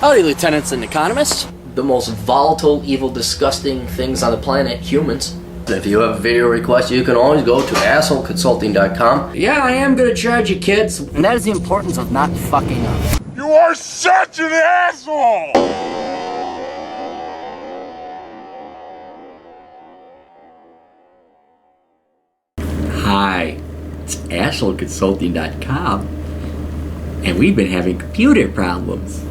Howdy, lieutenants and economists. The most volatile, evil, disgusting things on the planet, humans. If you have a video request, you can always go to assholeconsulting.com. Yeah, I am gonna charge you, kids. And that is the importance of not fucking up. You are such an asshole! Hi, it's assholeconsulting.com, and we've been having computer problems.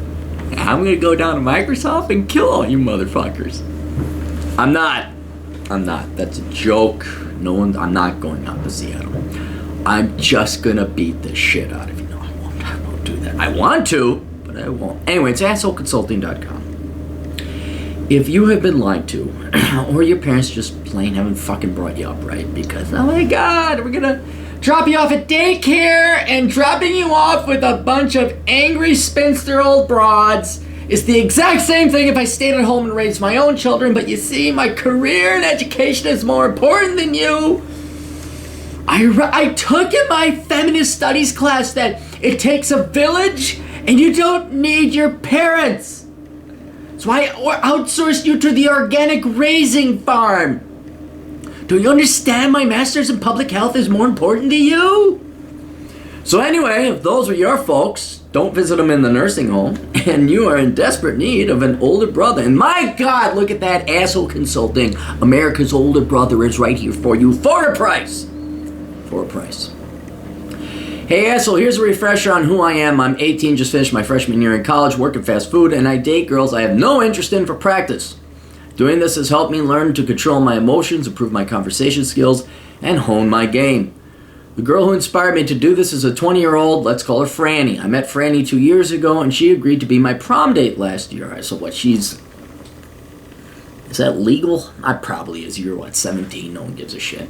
I'm gonna go down to Microsoft and kill all you motherfuckers. I'm not. That's a joke. I'm not going out to Seattle. I'm just gonna beat the shit out of you. No, I won't do that. I want to, but I won't. Anyway, it's assholeconsulting.com. If you have been lied to, or your parents just plain haven't fucking brought you up right, because, oh my god, we're gonna drop you off at daycare, and dropping you off with a bunch of angry spinster old broads is the exact same thing if I stayed at home and raised my own children, but you see, my career and education is more important than you. I took in my feminist studies class that it takes a village and you don't need your parents. So I outsourced you to the organic raising farm. Do you understand my master's in public health is more important to you? So anyway, if those are your folks, don't visit them in the nursing home, and you are in desperate need of an older brother. And my God, look at that, Asshole Consulting. America's older brother is right here for you for a price. For a price. Hey asshole, here's a refresher on who I am. I'm 18, just finished my freshman year in college, work at fast food, and I date girls I have no interest in for practice. Doing this has helped me learn to control my emotions, improve my conversation skills, and hone my game. The girl who inspired me to do this is a 20-year-old, let's call her Franny. I met Franny 2 years ago, and she agreed to be my prom date last year. So what, is that legal? I probably is. You're what, 17? No one gives a shit.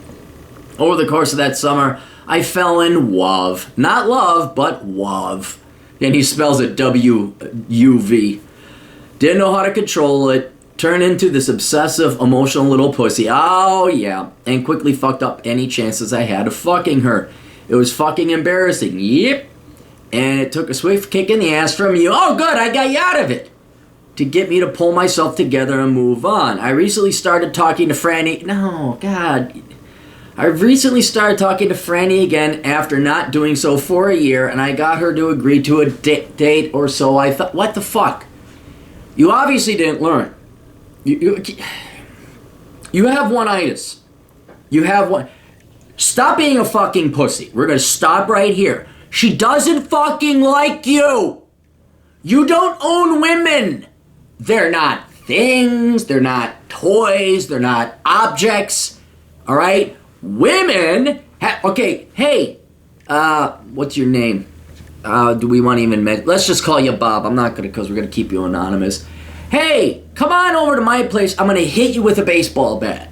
Over the course of that summer, I fell in love. Not love, but love. And he spells it W-U-V. Didn't know how to control it. Turned into this obsessive, emotional little pussy. Oh, yeah. And quickly fucked up any chances I had of fucking her. It was fucking embarrassing. Yep. And it took a swift kick in the ass from you. Oh, good. I got you out of it. To get me to pull myself together and move on. I recently started talking to Franny. No, God. I recently started talking to Franny again after not doing so for a year, and I got her to agree to a date or so. I thought, what the fuck? You obviously didn't learn. You have one-itis. You have one. Stop being a fucking pussy. We're gonna stop right here. She doesn't fucking like you. You don't own women. They're not things. They're not toys. They're not objects. All right? Women. Okay. Hey. What's your name? Do we want to even mention? Let's just call you Bob. I'm not gonna, because we're gonna keep you anonymous. Hey, come on over to my place. I'm going to hit you with a baseball bat.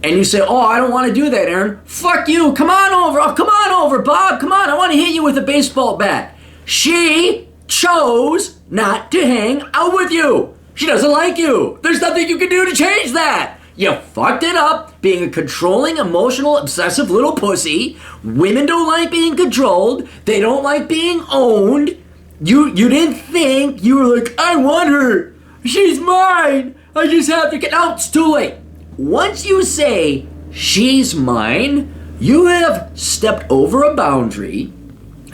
And you say, oh, I don't want to do that, Aaron. Fuck you. Come on over. Oh, come on over, Bob. Come on. I want to hit you with a baseball bat. She chose not to hang out with you. She doesn't like you. There's nothing you can do to change that. You fucked it up being a controlling, emotional, obsessive little pussy. Women don't like being controlled. They don't like being owned. You didn't think. You were like, I want her. She's mine. I just have to get out. It's too late. Once you say, she's mine, you have stepped over a boundary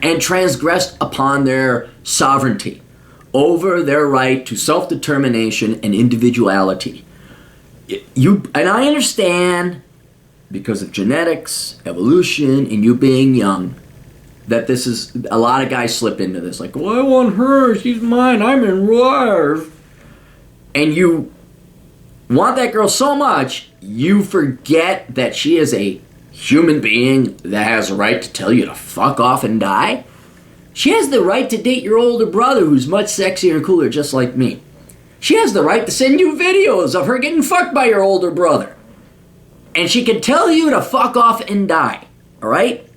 and transgressed upon their sovereignty, over their right to self-determination and individuality. And I understand, because of genetics, evolution, and you being young, that this is, a lot of guys slip into this. Like, well, I want her. She's mine. I'm in love. And you want that girl so much, you forget that she is a human being that has a right to tell you to fuck off and die. She has the right to date your older brother, who's much sexier and cooler, just like me. She has the right to send you videos of her getting fucked by your older brother. And she can tell you to fuck off and die. All right?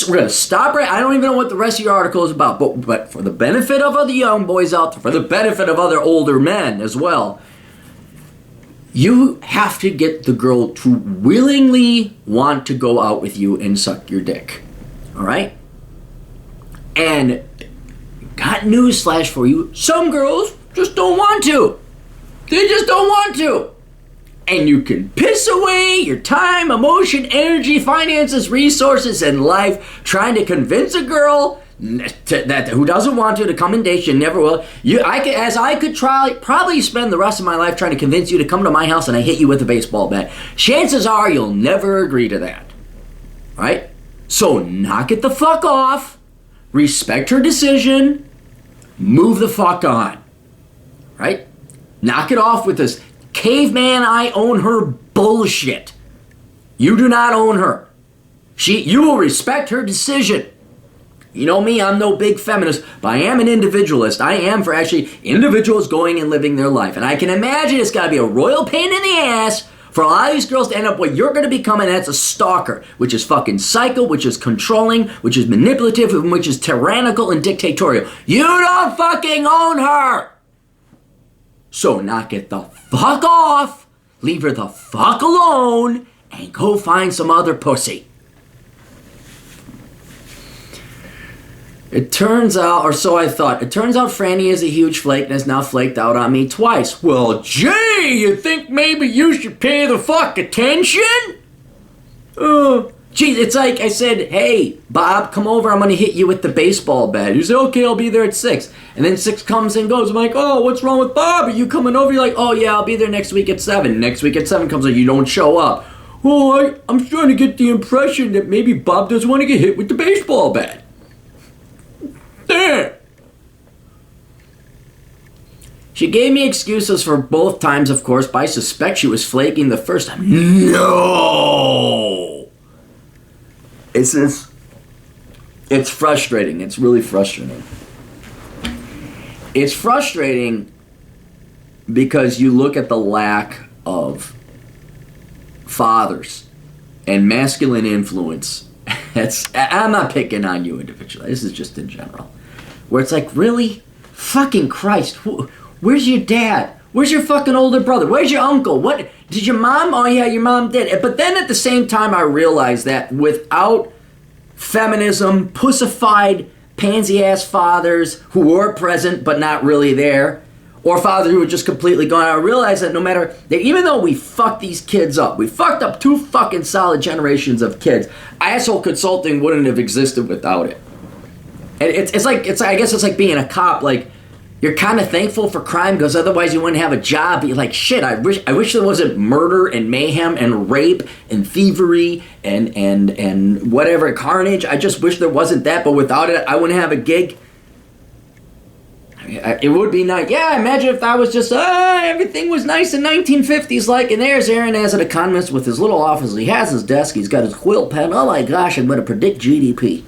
We're going to stop right. I don't even know what the rest of your article is about, but for the benefit of other young boys out there, for the benefit of other older men as well, you have to get the girl to willingly want to go out with you and suck your dick. All right? And got newsflash for you. Some girls just don't want to. They just don't want to. And you can piss away your time, emotion, energy, finances, resources, and life trying to convince a girl who doesn't want to come and date you, never will. I could probably spend the rest of my life trying to convince you to come to my house and I hit you with a baseball bat. Chances are you'll never agree to that. Right? So knock it the fuck off. Respect her decision. Move the fuck on. Right? Knock it off with this caveman I own her bullshit. You do not own her. You will respect her decision. You know me, I'm no big feminist, but I am an individualist. I am for actually individuals going and living their life. And I can imagine it's got to be a royal pain in the ass for a lot of these girls to end up what you're going to become, and that's a stalker, which is fucking psycho, which is controlling, which is manipulative, and which is tyrannical and dictatorial. You don't fucking own her! So knock it the fuck off, leave her the fuck alone, and go find some other pussy. It turns out, or so I thought, it turns out Franny is a huge flake and has now flaked out on me twice. Well, gee, you think maybe you should pay the fuck attention? Geez, it's like I said, hey, Bob, come over, I'm going to hit you with the baseball bat. You say, okay, I'll be there at 6. And then 6 comes and goes. I'm like, oh, what's wrong with Bob? Are you coming over? You're like, oh, yeah, I'll be there next week at 7. Next week at 7 comes and you don't show up. Oh, I'm trying to get the impression that maybe Bob doesn't want to get hit with the baseball bat. There. She gave me excuses for both times, of course, but I suspect she was flaking the first time. No! It's frustrating. It's really frustrating. It's frustrating because you look at the lack of fathers and masculine influence. I'm not picking on you individually. This is just in general. Where it's like, really? Fucking Christ. Where's your dad? Where's your fucking older brother? Where's your uncle? What? Did your mom? Oh, yeah, your mom did. But then at the same time, I realized that without feminism, pussified, pansy-ass fathers who were present but not really there, or fathers who were just completely gone, I realized that no matter, that even though we fucked these kids up, we fucked up 2 fucking solid generations of kids, asshole consulting wouldn't have existed without it. And I guess it's like being a cop. Like, you're kind of thankful for crime because otherwise you wouldn't have a job. But you're like, shit, I wish there wasn't murder and mayhem and rape and thievery and whatever, carnage. I just wish there wasn't that. But without it, I wouldn't have a gig. It would be nice. Yeah, imagine if that was just, everything was nice in 1950s like, and there's Aaron as an economist with his little office. He has his desk. He's got his quill pen. Oh my gosh, I'm going to predict GDP.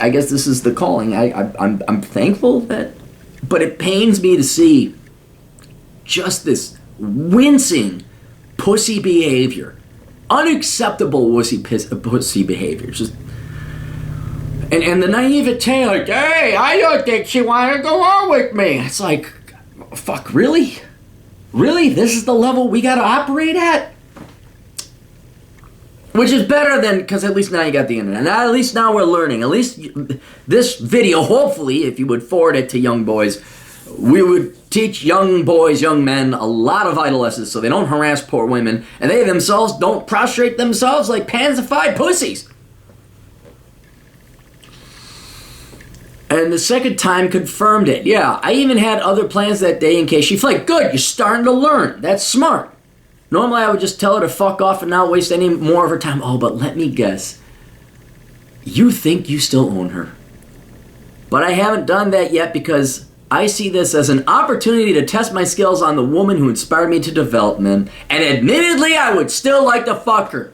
I guess this is the calling. I'm thankful that, but it pains me to see just wincing pussy behavior, unacceptable pussy behavior. Just and the naivete, like, hey, I don't think she wanted to go on with me. It's like, fuck, really? Really? This is the level we got to operate at? Which is better than, because at least now you got the internet. Now, at least now we're learning. At least this video, hopefully, if you would forward it to young boys, we would teach young boys, young men, a lot of vital lessons so they don't harass poor women, and they themselves don't prostrate themselves like pansified pussies. And the second time confirmed it. Yeah, I even had other plans that day in case she flaked. Good, you're starting to learn. That's smart. Normally I would just tell her to fuck off and not waste any more of her time. Oh, but let me guess. You think you still own her. But I haven't done that yet because I see this as an opportunity to test my skills on the woman who inspired me to development. And admittedly, I would still like to fuck her.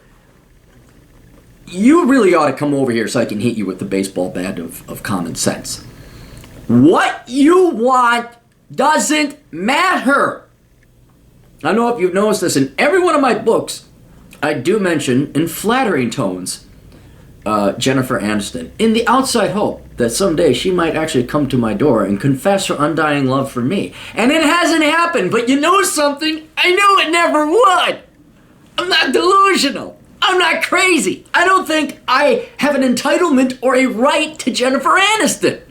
You really ought to come over here so I can hit you with the baseball bat of common sense. What you want doesn't matter. I don't know if you've noticed this. In every one of my books, I do mention, in flattering tones, Jennifer Aniston, in the outside hope that someday she might actually come to my door and confess her undying love for me. And it hasn't happened, but you know something? I knew it never would. I'm not delusional. I'm not crazy. I don't think I have an entitlement or a right to Jennifer Aniston.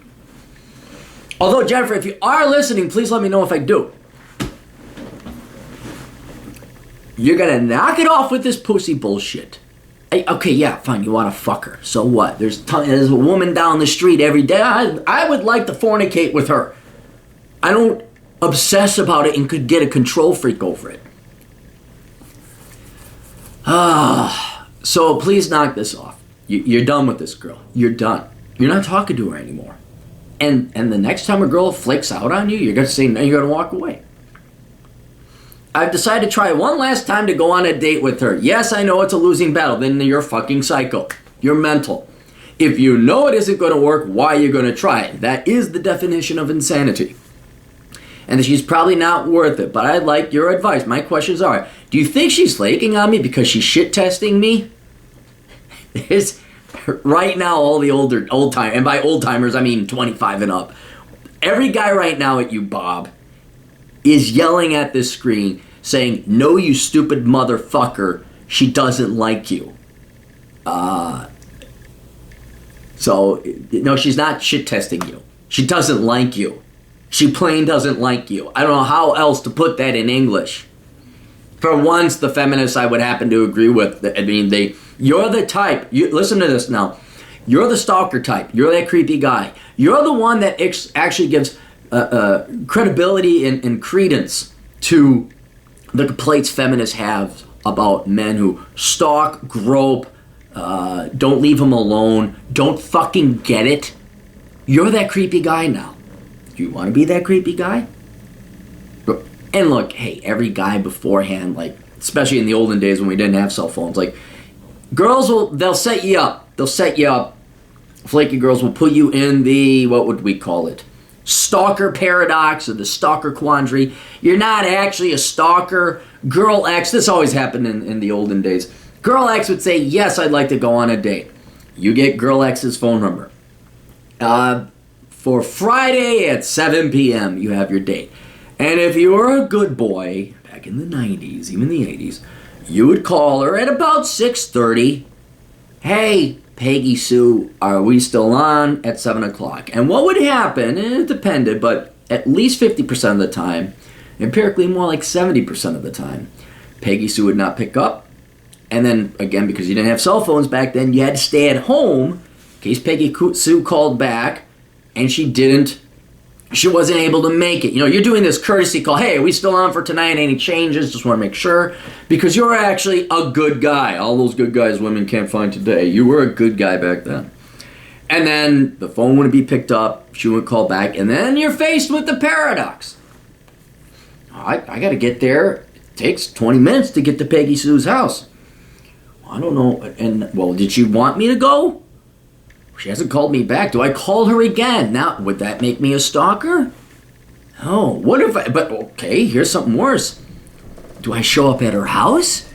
Although, Jennifer, if you are listening, please let me know if I do. You're gonna knock it off with this pussy bullshit. Hey, okay, yeah, fine, you wanna fuck her. So what? There's a woman down the street every day. I would like to fornicate with her. I don't obsess about it and could get a control freak over it. So please knock this off. You're done with this girl. You're done. You're not talking to her anymore. And the next time a girl flakes out on you, you're gonna say no, you're gonna walk away. I've decided to try one last time to go on a date with her. Yes, I know it's a losing battle. Then you're fucking psycho. You're mental. If you know it isn't going to work, why are you going to try it? That is the definition of insanity. And she's probably not worth it, but I'd like your advice. My questions are, do you think she's flaking on me because she's shit testing me? Right now, all the old time, and by old timers, I mean 25 and up. Every guy right now at you, Bob, is yelling at this screen saying, no, you stupid motherfucker, she doesn't like you. So, no, she's not shit testing you. She doesn't like you. She plain doesn't like you. I don't know how else to put that in English. For once, the feminists I would happen to agree with, I mean, you're the type, listen to this now, you're the stalker type, you're that creepy guy. You're the one that actually gives credibility and credence to the complaints feminists have about men who stalk, grope, don't leave them alone, don't fucking get it. You're that creepy guy now. Do you want to be that creepy guy? And look, hey, every guy beforehand, like, especially in the olden days when we didn't have cell phones, like, they'll set you up. They'll set you up. Flaky girls will put you in the, what would we call it? Stalker paradox or the stalker quandary. You're not actually a stalker. Girl X, this always happened in the olden days. Girl X would say, yes, I'd like to go on a date. You get Girl X's phone number. For Friday at 7 p.m., you have your date. And if you were a good boy, back in the 90s, even the 80s, you would call her at about 6:30. Hey, Peggy Sue, are we still on at 7 o'clock? And what would happen, it depended, but at least 50% of the time, empirically more like 70% of the time, Peggy Sue would not pick up. And then, again, because you didn't have cell phones back then, you had to stay at home in case Peggy Sue called back and she wasn't able to make it. You know, you're doing this courtesy call. Hey, are we still on for tonight? Any changes? Just want to make sure. Because you're actually a good guy. All those good guys women can't find today. You were a good guy back then. And then the phone wouldn't be picked up. She would call back. And then you're faced with the paradox. I got to get there. It takes 20 minutes to get to Peggy Sue's house. I don't know. And, well, did she want me to go? She hasn't called me back. Do I call her again? Now, would that make me a stalker? Oh, what if but okay, here's something worse. Do I show up at her house?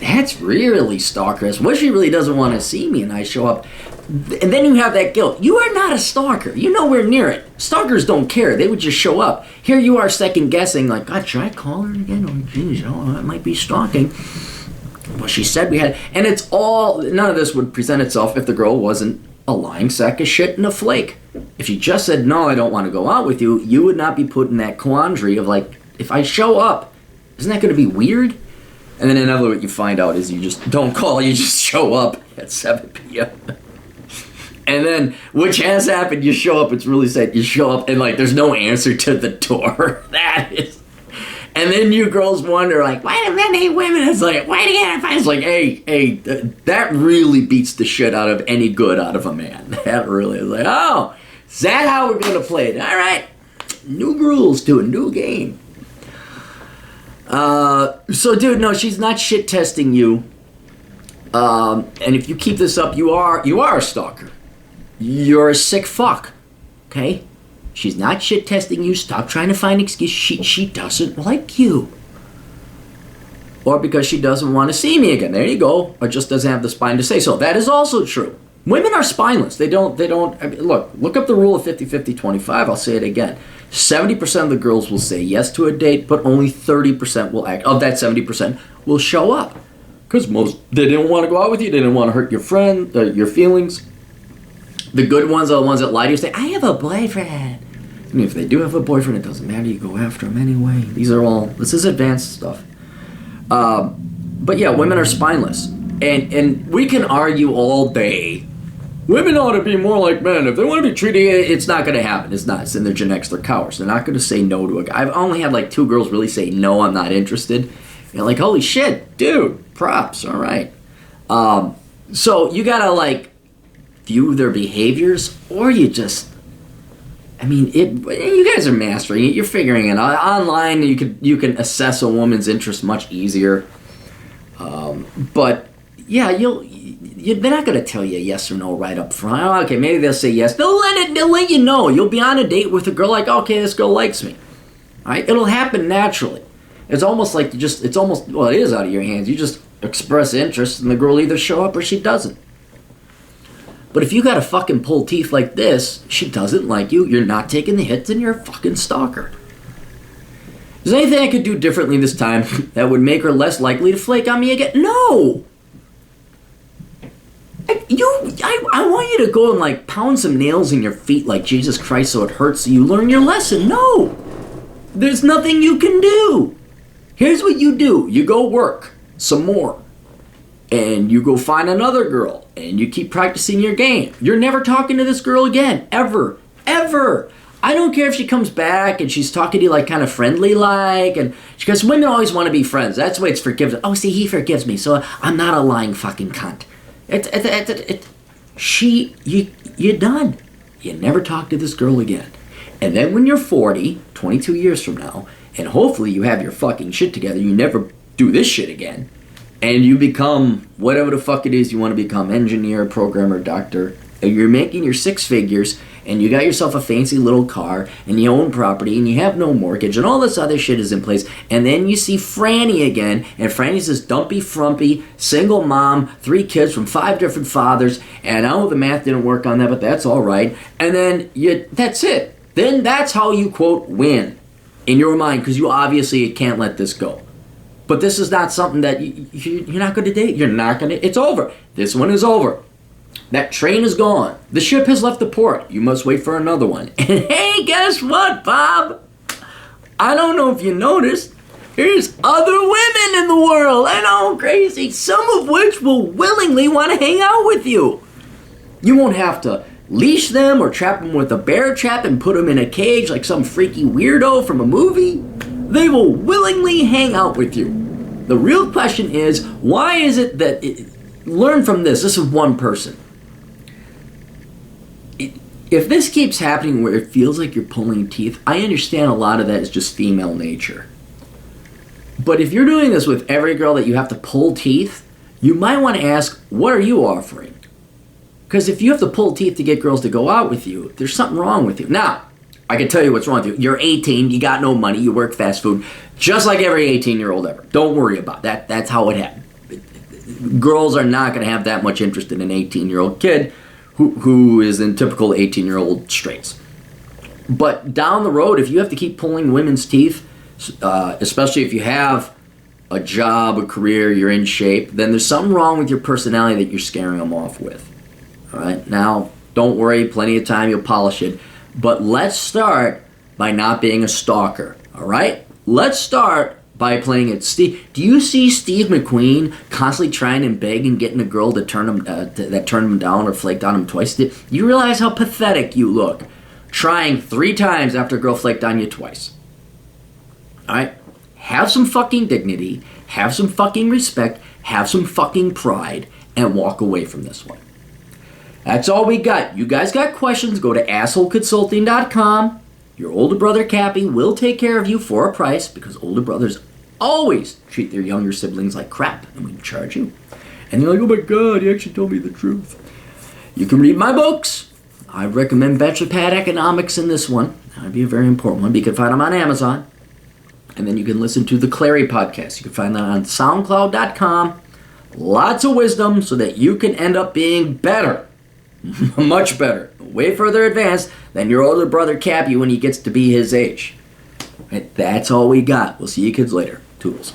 That's really stalkerish. What if she really doesn't want to see me and I show up? And then you have that guilt. You are not a stalker. You're nowhere near it. Stalkers don't care. They would just show up. Here you are second guessing, like, God, should I call her again? Oh, geez, that might be stalking. Well, she said we had, and it's all, none of this would present itself if the girl wasn't a lying sack of shit and a flake. If she just said, no, I don't want to go out with you, you would not be put in that quandary of like, if I show up, isn't that going to be weird? And then another what you find out is you just don't call, you just show up at 7 p.m. And then, which has happened, you show up, it's really sad, you show up and like there's no answer to the door. That is. And then you girls wonder, like, why do men hate women? It's like, why do you have It's like, hey, that really beats the shit out of any good out of a man. That really is like, oh, is that how we're going to play it? All right, new rules to a new game. So, dude, no, she's not shit testing you. And if you keep this up, you are a stalker. You're a sick fuck, okay? She's not shit testing you. Stop trying to find excuse. She doesn't like you. Or because she doesn't want to see me again. There you go. Or just doesn't have the spine to say so. That is also true. Women are spineless. They don't, I mean, look up the rule of 50-50-25. I'll say it again. 70% of the girls will say yes to a date, but only 30% will act, of that 70% will show up. Because they didn't want to go out with you. They didn't want to hurt your friend, your feelings. The good ones are the ones that lie to you, say, I have a boyfriend. And if they do have a boyfriend, it doesn't matter. You go after them anyway. This is advanced stuff. But yeah, women are spineless. And we can argue all day. Women ought to be more like men. If they want to be treated, it's not going to happen. It's not. It's in their genetics. They're cowards. They're not going to say no to a guy. I've only had like 2 girls really say, no, I'm not interested. And like, holy shit, dude, props, all right. So you got to like view their behaviors, or you just, I mean, you guys are mastering it. You're figuring it out. Online, you can assess a woman's interest much easier. But yeah, they're not going to tell you yes or no right up front. Oh, okay, maybe they'll say yes. They'll let you know. You'll be on a date with a girl like, okay, this girl likes me. All right, it'll happen naturally. It's almost like it is out of your hands. You just express interest, and the girl either show up or she doesn't. But if you got to fucking pull teeth like this, she doesn't like you, you're not taking the hits, and you're a fucking stalker. Is there anything I could do differently this time that would make her less likely to flake on me again? No! I want you to go and like pound some nails in your feet like Jesus Christ so it hurts so you learn your lesson. No! There's nothing you can do. Here's what you do. You go work some more. And you go find another girl. And you keep practicing your game. You're never talking to this girl again. Ever. Ever. I don't care if she comes back and she's talking to you like kind of friendly like. And because women always want to be friends. That's why it's forgiveness. Oh, see, he forgives me. So I'm not a lying fucking cunt. You're done. You never talk to this girl again. And then when you're 40, 22 years from now, and hopefully you have your fucking shit together, you never do this shit again, and you become whatever the fuck it is you want to become, engineer, programmer, doctor, and you're making your 6 figures, and you got yourself a fancy little car, and you own property, and you have no mortgage, and all this other shit is in place, and then you see Franny again, and Franny's this dumpy, frumpy, single mom, 3 kids from 5 different fathers, and I know the math didn't work on that, but that's all right, and then that's it. Then that's how you, quote, win in your mind, because you obviously can't let this go. But this is not something that you're not going to date. You're not going to. It's over. This one is over. That train is gone. The ship has left the port. You must wait for another one. And hey, guess what, Bob? I don't know if you noticed. There's other women in the world. I know, crazy. Some of which will willingly want to hang out with you. You won't have to leash them or trap them with a bear trap and put them in a cage like some freaky weirdo from a movie. They will willingly hang out with you. The real question is, why is it that... learn from this. This is one person. If this keeps happening where it feels like you're pulling teeth, I understand a lot of that is just female nature. But if you're doing this with every girl that you have to pull teeth, you might want to ask, what are you offering? Because if you have to pull teeth to get girls to go out with you, there's something wrong with you. Now, I can tell you what's wrong with you. You're 18, you got no money, you work fast food, just like every 18-year-old ever. Don't worry about that. That's how it happened. Girls are not going to have that much interest in an 18-year-old kid who is in typical 18-year-old straits. But down the road, if you have to keep pulling women's teeth, especially if you have a job, a career, you're in shape, then there's something wrong with your personality that you're scaring them off with. All right, now, don't worry, plenty of time, you'll polish it. But let's start by not being a stalker, all right? Let's start by playing it. Do you see Steve McQueen constantly trying and begging, getting a girl to turn him that turned him down or flaked on him twice? Do you realize how pathetic you look trying 3 times after a girl flaked on you twice? All right? Have some fucking dignity, have some fucking respect, have some fucking pride, and walk away from this one. That's all we got. You guys got questions, go to assholeconsulting.com. Your older brother, Cappy, will take care of you for a price because older brothers always treat their younger siblings like crap and we charge you. And you're like, oh my God, he actually told me the truth. You can read my books. I recommend Bachelor Pad Economics in this one. That would be a very important one. But you can find them on Amazon. And then you can listen to the Clary podcast. You can find that on soundcloud.com. Lots of wisdom so that you can end up being better. Much better. Way further advanced than your older brother Cappy when he gets to be his age. Right, that's all we got. We'll see you kids later. Toodles.